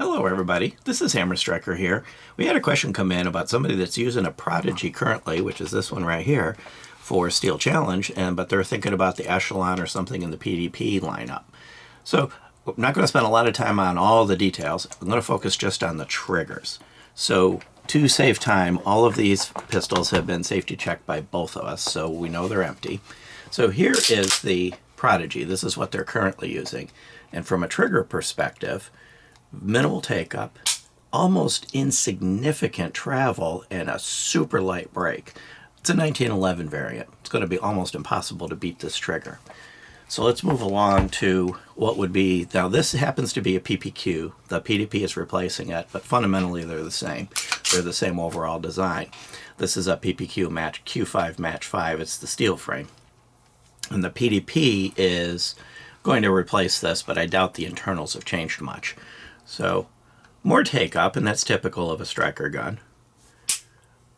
Hello everybody, this is Hammer Striker here. We had a question come in about somebody that's using a Prodigy currently, which is this one right here, for Steel Challenge, but they're thinking about the Echelon or something in the PDP lineup. So I'm not going to spend a lot of time on all the details. I'm going to focus just on the triggers. So to save time, all of these pistols have been safety checked by both of us, so we know they're empty. So here is the Prodigy. This is what they're currently using. And from a trigger perspective, minimal take-up, almost insignificant travel, and a super light break. It's a 1911 variant. It's going to be almost impossible to beat this trigger. So let's move along to what would be, now this happens to be a PPQ. The PDP is replacing it, but fundamentally they're the same. They're the same overall design. This is a PPQ match, Q5 match 5. It's the steel frame. And the PDP is going to replace this, but I doubt the internals have changed much. So more take-up, and that's typical of a striker gun.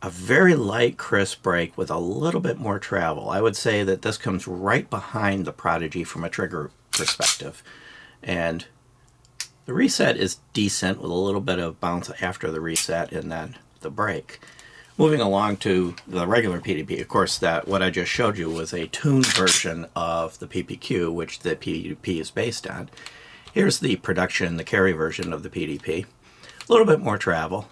A very light, crisp break with a little bit more travel. I would say that this comes right behind the Prodigy from a trigger perspective. And the reset is decent with a little bit of bounce after the reset and then the break. Moving along to the regular PDP, of course, that what I just showed you was a tuned version of the PPQ, which the PDP is based on. Here's the production, the carry version of the PDP. A little bit more travel.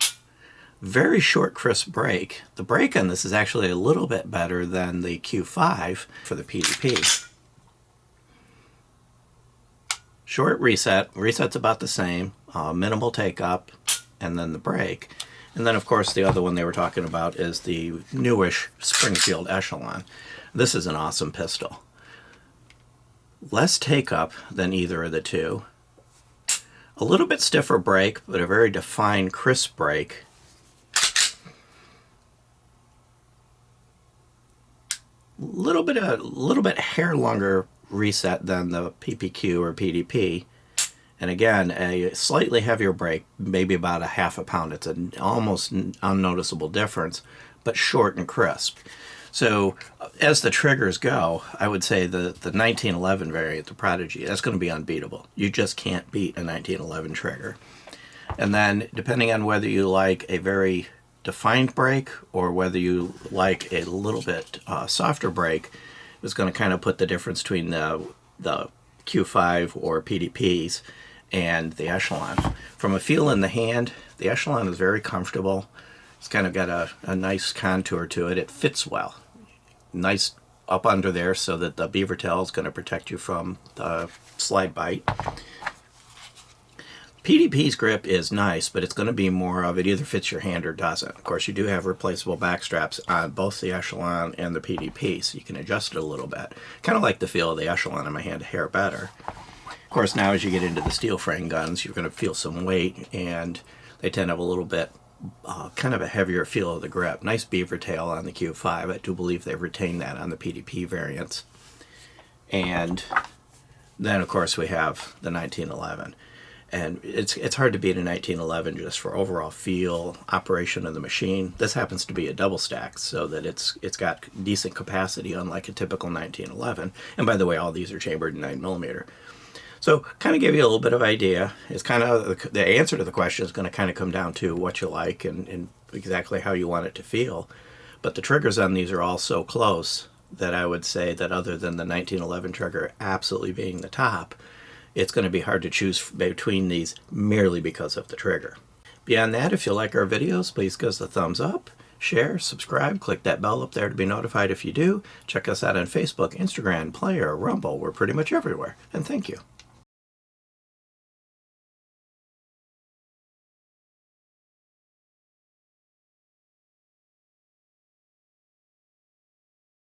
Very short, crisp break. The break on this is actually a little bit better than the Q5 for the PDP. Short reset. Reset's about the same. Minimal take-up, and then the break. And then, of course, the other one they were talking about is the newish Springfield Echelon. This is an awesome pistol. Less take-up than either of the two. A little bit stiffer break, but a very defined, crisp break. Little bit hair longer reset than the PPQ or PDP. And again, a slightly heavier break, maybe about a half a pound. It's an almost unnoticeable difference, but short and crisp. So as the triggers go, I would say the 1911 variant, the Prodigy, that's going to be unbeatable. You just can't beat a 1911 trigger. And then depending on whether you like a very defined break or whether you like a little bit softer break, is going to kind of put the difference between the Q5 or PDPs and the Echelon. From a feel in the hand, the Echelon is very comfortable. It's kind of got a nice contour to it. It fits well. Nice up under there so that the beaver tail is going to protect you from the slide bite. PDP's grip is nice, but it's going to be more of it either fits your hand or doesn't. Of course, you do have replaceable back straps on both the Echelon and the PDP, so you can adjust it a little bit. Kind of like the feel of the Echelon in my hand a hair better. Of course, now as you get into the steel frame guns, you're going to feel some weight, and they tend to have a little bit kind of a heavier feel of the grip. Nice beaver tail on the Q5. I do believe they've retained that on the PDP variants. And then, of course, we have the 1911. And it's hard to beat a 1911 just for overall feel, operation of the machine. This happens to be a double stack, so that it's got decent capacity, unlike a typical 1911. And by the way, all these are chambered in 9mm. So kind of give you a little bit of idea. It's kind of the answer to the question is going to kind of come down to what you like and exactly how you want it to feel. But the triggers on these are all so close that I would say that other than the 1911 trigger absolutely being the top, it's going to be hard to choose between these merely because of the trigger. Beyond that, if you like our videos, please give us a thumbs up, share, subscribe, click that bell up there to be notified if you do. Check us out on Facebook, Instagram, Player, Rumble. We're pretty much everywhere. And thank you.